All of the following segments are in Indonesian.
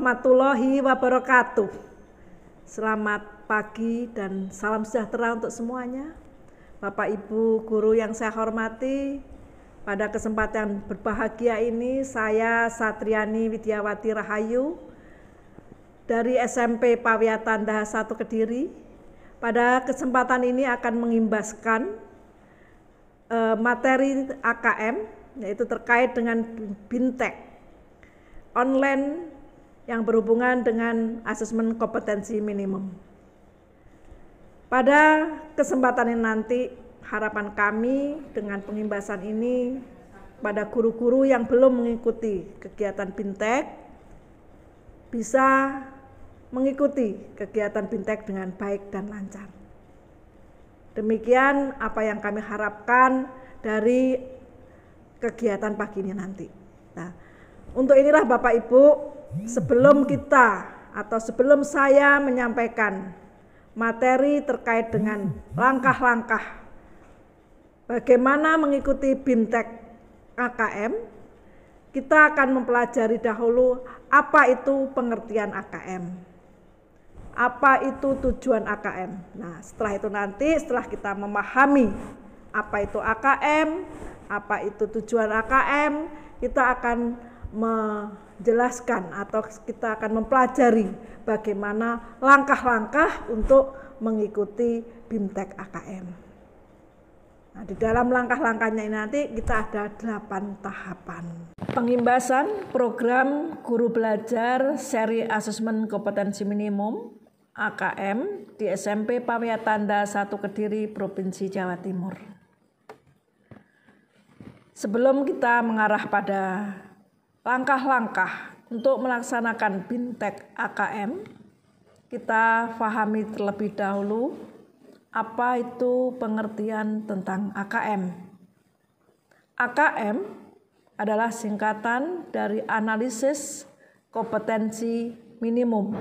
warahmatullahi wabarakatuh. Selamat pagi dan salam sejahtera untuk semuanya. Bapak Ibu guru yang saya hormati, pada kesempatan berbahagia ini saya Satriani Widyawati Rahayu dari SMP Pawiatanda 1 Kediri. Pada kesempatan ini akan mengimbaskan materi AKM, yaitu terkait dengan BIMTEK online yang berhubungan dengan asesmen kompetensi minimum. Pada kesempatan ini nanti harapan kami dengan pengimbasan ini pada guru-guru yang belum mengikuti kegiatan BIMTEK bisa mengikuti kegiatan BIMTEK dengan baik dan lancar. Demikian apa yang kami harapkan dari kegiatan pagi ini nanti. Nah, untuk inilah Bapak Ibu, sebelum saya menyampaikan materi terkait dengan langkah-langkah bagaimana mengikuti BIMTEK AKM, kita akan mempelajari dahulu apa itu pengertian AKM, apa itu tujuan AKM. Nah, setelah itu nanti, setelah kita memahami apa itu AKM, apa itu tujuan AKM, kita akan menjelaskan atau kita akan mempelajari bagaimana langkah-langkah untuk mengikuti BIMTEK AKM. Nah, di dalam langkah-langkahnya ini nanti kita ada 8 tahapan. Pengimbasan program guru belajar seri asesmen kompetensi minimum AKM di SMP Pawiatanda 1 Kediri, Provinsi Jawa Timur. Sebelum kita mengarah pada langkah-langkah untuk melaksanakan BIMTEK AKM, kita pahami terlebih dahulu apa itu pengertian tentang AKM. AKM adalah singkatan dari analisis kompetensi minimum.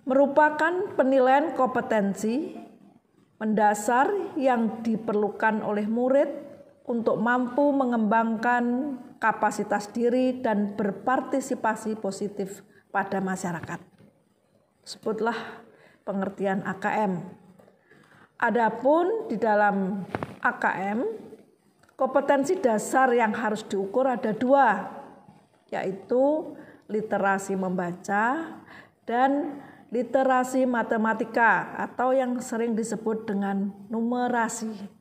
Merupakan penilaian kompetensi mendasar yang diperlukan oleh murid untuk mampu mengembangkan kapasitas diri dan berpartisipasi positif pada masyarakat. Sebutlah pengertian AKM. Adapun di dalam AKM, kompetensi dasar yang harus diukur ada 2, yaitu literasi membaca dan literasi matematika atau yang sering disebut dengan numerasi.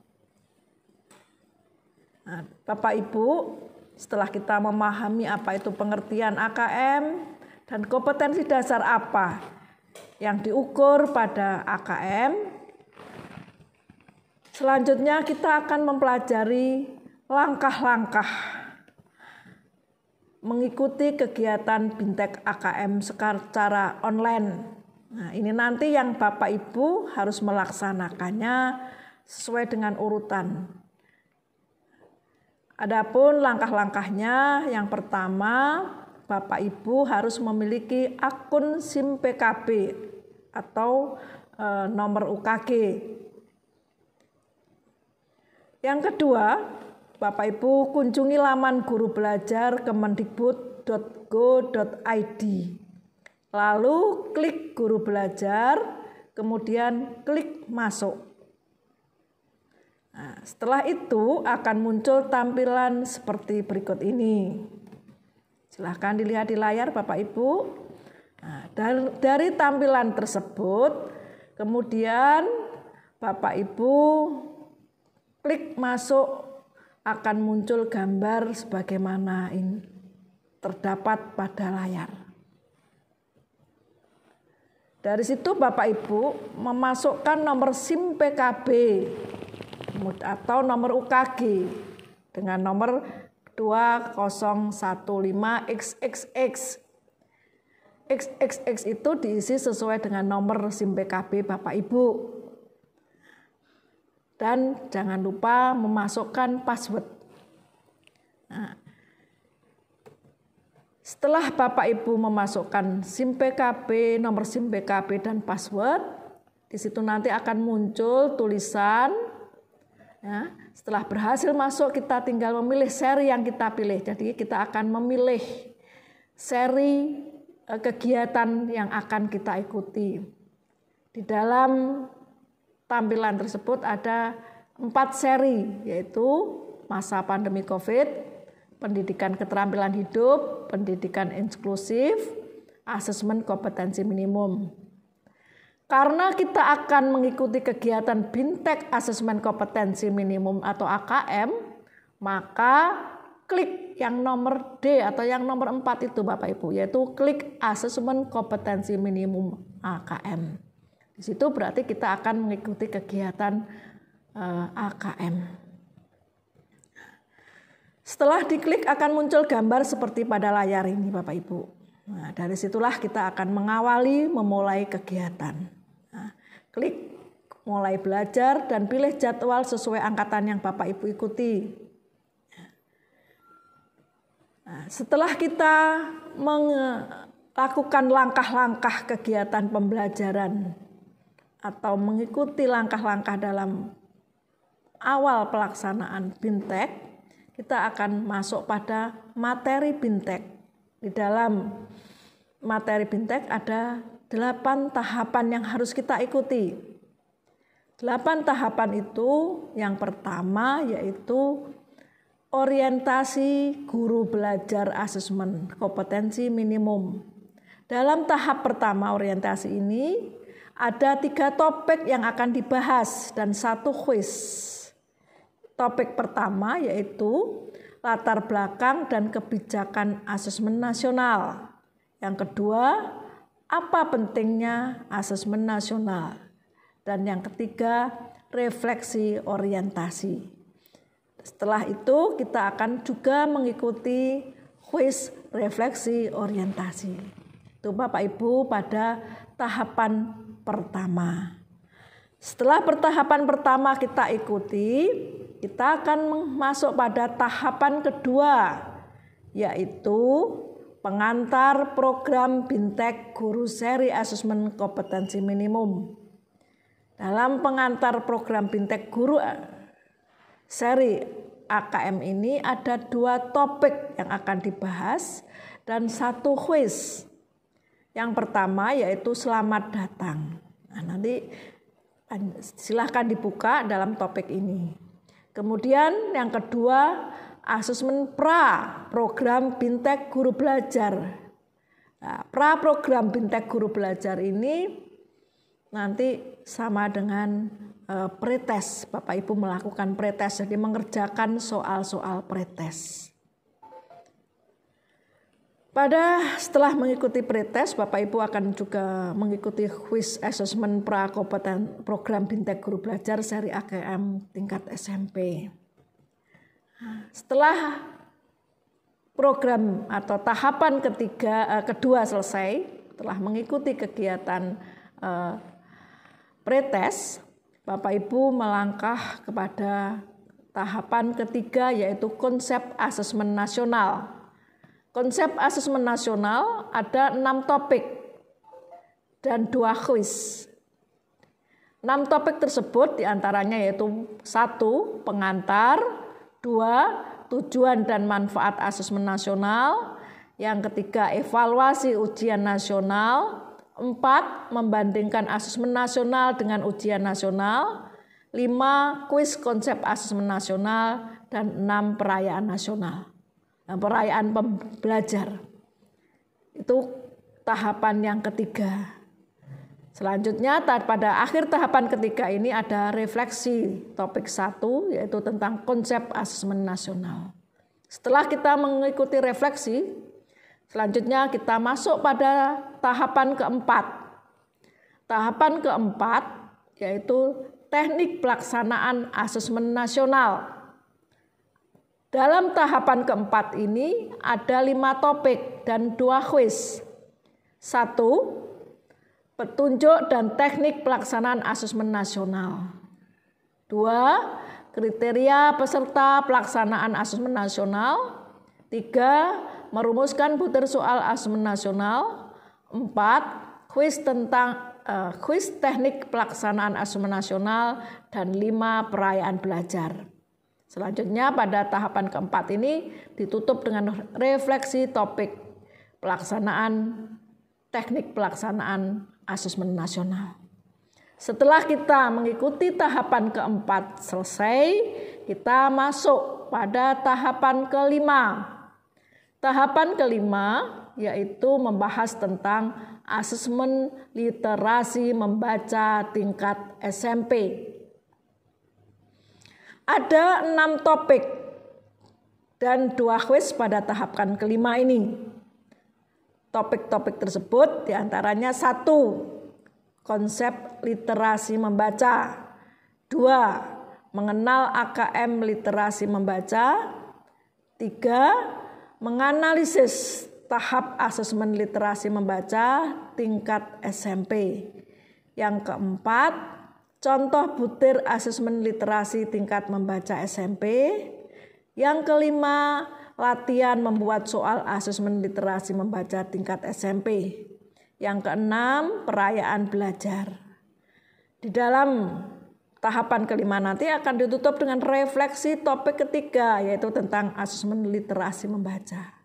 Nah, Bapak Ibu, setelah kita memahami apa itu pengertian AKM dan kompetensi dasar apa yang diukur pada AKM, selanjutnya kita akan mempelajari langkah-langkah mengikuti kegiatan BIMTEK AKM secara online. Nah, ini nanti yang Bapak Ibu harus melaksanakannya sesuai dengan urutan. Adapun langkah-langkahnya, yang pertama, Bapak Ibu harus memiliki akun SIM PKB atau nomor UKG. Yang kedua, Bapak Ibu kunjungi laman guru belajar kemendikbud.go.id. Lalu klik guru belajar, kemudian klik masuk. Nah, setelah itu akan muncul tampilan seperti berikut ini. Silahkan dilihat di layar Bapak Ibu. Nah, dari tampilan tersebut, kemudian Bapak Ibu klik masuk, akan muncul gambar sebagaimana ini terdapat pada layar. Dari situ Bapak Ibu memasukkan nomor SIM PKB atau nomor UKG dengan nomor 2015XXX. XXX itu diisi sesuai dengan nomor SIM PKB Bapak Ibu. Dan jangan lupa memasukkan password. Nah, setelah Bapak Ibu memasukkan SIM PKB, nomor SIM PKB dan password, di situ nanti akan muncul tulisan. Ya, setelah berhasil masuk, kita tinggal memilih seri yang kita pilih. Jadi kita akan memilih seri kegiatan yang akan kita ikuti. Di dalam tampilan tersebut ada 4 seri, yaitu masa pandemi COVID, pendidikan keterampilan hidup, pendidikan inklusif, asesmen kompetensi minimum. Karena kita akan mengikuti kegiatan BINTEK asesmen kompetensi minimum atau AKM, maka klik yang nomor D atau yang nomor 4 itu Bapak Ibu, yaitu klik asesmen kompetensi minimum AKM. Di situ berarti kita akan mengikuti kegiatan AKM. Setelah diklik akan muncul gambar seperti pada layar ini Bapak Ibu. Nah, dari situlah kita akan memulai kegiatan. Nah, klik mulai belajar dan pilih jadwal sesuai angkatan yang Bapak Ibu ikuti. Nah, setelah kita melakukan langkah-langkah kegiatan pembelajaran atau mengikuti langkah-langkah dalam awal pelaksanaan BINTEK, kita akan masuk pada materi BINTEK. Di dalam materi BINTEK ada 8 tahapan yang harus kita ikuti. 8 tahapan itu yang pertama yaitu orientasi guru belajar asesmen kompetensi minimum. Dalam tahap pertama orientasi ini ada 3 topik yang akan dibahas dan 1 kuis. Topik pertama yaitu latar belakang dan kebijakan asesmen nasional. Yang kedua, apa pentingnya asesmen nasional. Dan yang ketiga, refleksi orientasi. Setelah itu kita akan juga mengikuti kuis refleksi orientasi. Itu Bapak Ibu pada tahapan pertama. Setelah tahapan pertama kita ikuti, kita akan masuk pada tahapan kedua, yaitu pengantar program BINTEK Guru Seri Asesmen Kompetensi Minimum. Dalam pengantar program BINTEK Guru Seri AKM ini ada 2 topik yang akan dibahas dan 1 kuis. Yang pertama yaitu selamat datang. Nah, nanti silahkan dibuka dalam topik ini. Kemudian yang kedua asesmen program BINTEK Guru Belajar. Nah, program BINTEK Guru Belajar ini nanti sama dengan pretest. Bapak Ibu melakukan pretest, jadi mengerjakan soal-soal pretest. Setelah mengikuti pretest, Bapak Ibu akan juga mengikuti quiz assessment program BINTEK Guru Belajar seri AKM tingkat SMP. Setelah program atau tahapan kedua selesai, setelah mengikuti kegiatan pretest, Bapak Ibu melangkah kepada tahapan ketiga yaitu konsep asesmen nasional. Konsep asesmen nasional ada 6 topik dan 2 kuis. 6 topik tersebut diantaranya yaitu 1. Pengantar, 2. Tujuan dan manfaat asesmen nasional, yang ketiga evaluasi ujian nasional, 4. Membandingkan asesmen nasional dengan ujian nasional, 5. Kuis konsep asesmen nasional, dan 6. Perayaan nasional. Perayaan pembelajar. Itu tahapan yang ketiga. Selanjutnya pada akhir tahapan ketiga ini ada refleksi topik 1 yaitu tentang konsep asesmen nasional. Setelah kita mengikuti refleksi, selanjutnya kita masuk pada tahapan keempat. Tahapan keempat yaitu teknik pelaksanaan asesmen nasional. Dalam tahapan keempat ini ada 5 topik dan 2 kuis. 1. Petunjuk dan teknik pelaksanaan asesmen nasional. 2. Kriteria peserta pelaksanaan asesmen nasional. 3. Merumuskan butir soal asesmen nasional. 4. Kuis teknik pelaksanaan asesmen nasional. Dan 5. Perayaan belajar. Selanjutnya pada tahapan keempat ini ditutup dengan refleksi topik teknik pelaksanaan asesmen nasional. Setelah kita mengikuti tahapan keempat selesai, kita masuk pada tahapan kelima. Tahapan kelima yaitu membahas tentang asesmen literasi membaca tingkat SMP. Ada 6 topik dan 2 kuis pada tahapan kelima ini. Topik-topik tersebut diantaranya 1. Konsep literasi membaca. 2. Mengenal AKM literasi membaca. 3. Menganalisis tahap asesmen literasi membaca tingkat SMP. Yang keempat, contoh butir asesmen literasi tingkat membaca SMP. Yang kelima, latihan membuat soal asesmen literasi membaca tingkat SMP. Yang keenam, perayaan belajar. Di dalam tahapan kelima nanti akan ditutup dengan refleksi topik ketiga, yaitu tentang asesmen literasi membaca.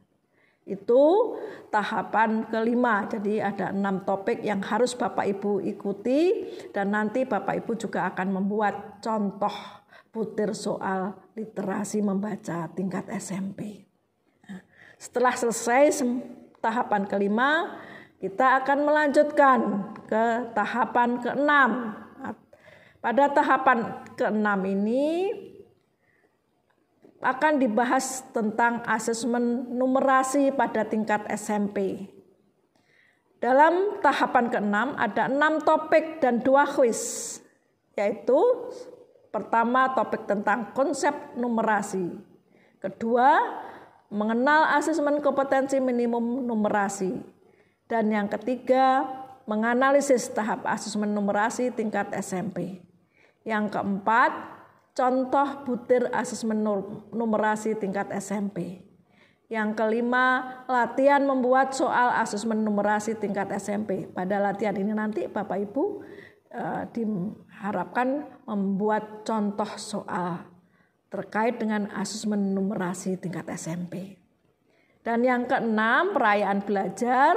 Itu tahapan kelima. Jadi ada 6 topik yang harus Bapak Ibu ikuti, dan nanti Bapak Ibu juga akan membuat contoh butir soal literasi membaca tingkat SMP. Nah, setelah selesai tahapan kelima, kita akan melanjutkan ke tahapan keenam. Pada tahapan keenam ini akan dibahas tentang asesmen numerasi pada tingkat SMP. Dalam tahapan keenam ada 6 topik dan 2 kuis, yaitu pertama topik tentang konsep numerasi, kedua mengenal asesmen kompetensi minimum numerasi, dan yang ketiga menganalisis tahap asesmen numerasi tingkat SMP. Yang keempat, contoh butir asesmen numerasi tingkat SMP. Yang kelima, latihan membuat soal asesmen numerasi tingkat SMP. Pada latihan ini nanti Bapak Ibu diharapkan membuat contoh soal terkait dengan asesmen numerasi tingkat SMP. Dan yang keenam, perayaan belajar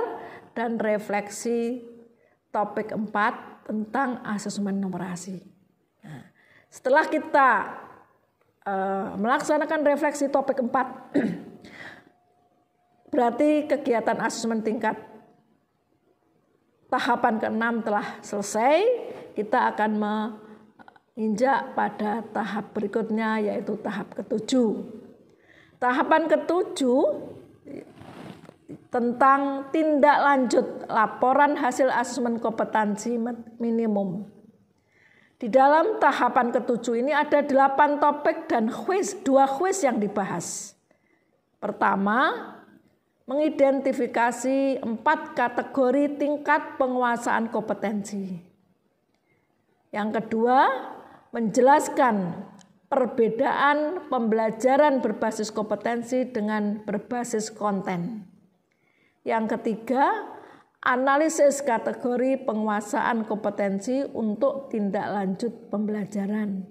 dan refleksi topik 4 tentang asesmen numerasi. Nah, setelah kita melaksanakan refleksi topik 4, berarti kegiatan asesmen tingkat tahapan ke-6 telah selesai. Kita akan menginjak pada tahap berikutnya, yaitu tahap ke-7. Tahapan ke-7 tentang tindak lanjut laporan hasil asesmen kompetensi minimum. Di dalam tahapan ke-7 ini ada 8 topik dan 2 kuis yang dibahas. Pertama, mengidentifikasi 4 kategori tingkat penguasaan kompetensi. Yang kedua, menjelaskan perbedaan pembelajaran berbasis kompetensi dengan berbasis konten. Yang ketiga, analisis kategori penguasaan kompetensi untuk tindak lanjut pembelajaran.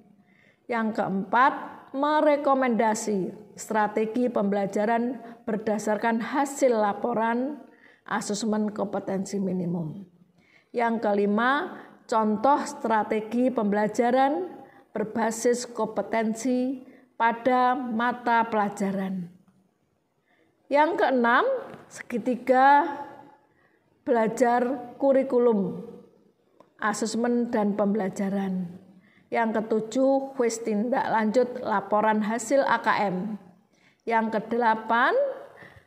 Yang keempat, merekomendasi strategi pembelajaran berdasarkan hasil laporan asesmen kompetensi minimum. Yang kelima, contoh strategi pembelajaran berbasis kompetensi pada mata pelajaran. Yang keenam, segitiga belajar kurikulum, asesmen dan pembelajaran. Yang ketujuh, kuis tindak lanjut laporan hasil AKM. Yang kedelapan,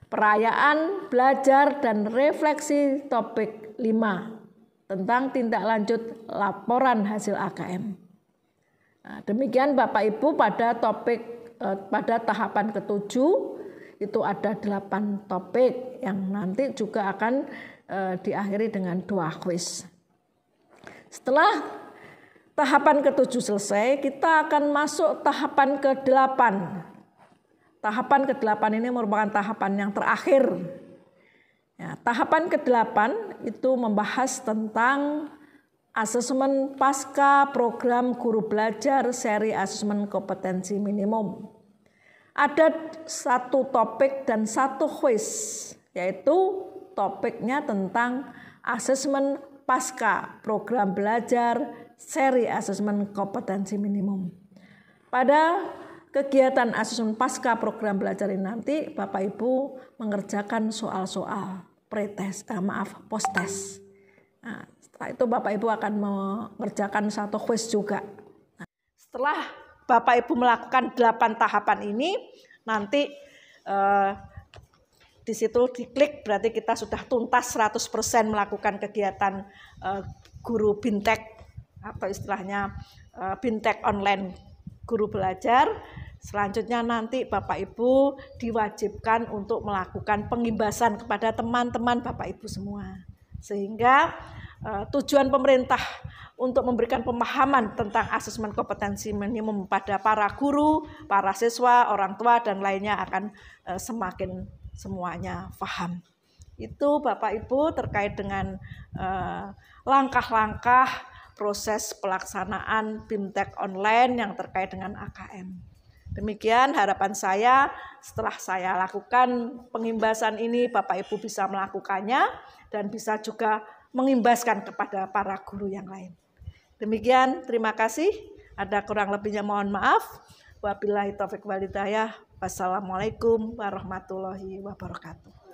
perayaan belajar dan refleksi topik 5 tentang tindak lanjut laporan hasil AKM. Nah, demikian Bapak Ibu pada tahapan ke-7 itu ada 8 topik yang nanti juga akan diakhiri dengan 2 kuis. Setelah tahapan ke-7 selesai, kita akan masuk tahapan ke-8. Tahapan ke-8 ini merupakan tahapan yang terakhir. Ya, tahapan ke-8 itu membahas tentang asesmen pasca program guru belajar seri asesmen kompetensi minimum. Ada 1 topik dan 1 kuis, yaitu topiknya tentang asesmen pasca program belajar seri asesmen kompetensi minimum. Pada kegiatan asesmen pasca program belajar ini nanti Bapak Ibu mengerjakan soal-soal post-test. Nah, setelah itu Bapak Ibu akan mengerjakan satu quiz juga. Nah, setelah Bapak Ibu melakukan 8 tahapan ini, nanti di situ diklik berarti kita sudah tuntas 100% melakukan kegiatan guru bintek atau istilahnya bintek online guru belajar. Selanjutnya nanti Bapak Ibu diwajibkan untuk melakukan pengimbasan kepada teman-teman Bapak Ibu semua. Sehingga tujuan pemerintah untuk memberikan pemahaman tentang asesmen kompetensi minimum pada para guru, para siswa, orang tua, dan lainnya akan semakin semuanya paham. Itu Bapak Ibu terkait dengan langkah-langkah proses pelaksanaan BIMTEK online yang terkait dengan AKM. Demikian harapan saya, setelah saya lakukan pengimbasan ini Bapak Ibu bisa melakukannya dan bisa juga mengimbaskan kepada para guru yang lain. Demikian, terima kasih. Ada kurang lebihnya mohon maaf. Wabillahi taufiq wal hidayah. Wassalamualaikum warahmatullahi wabarakatuh.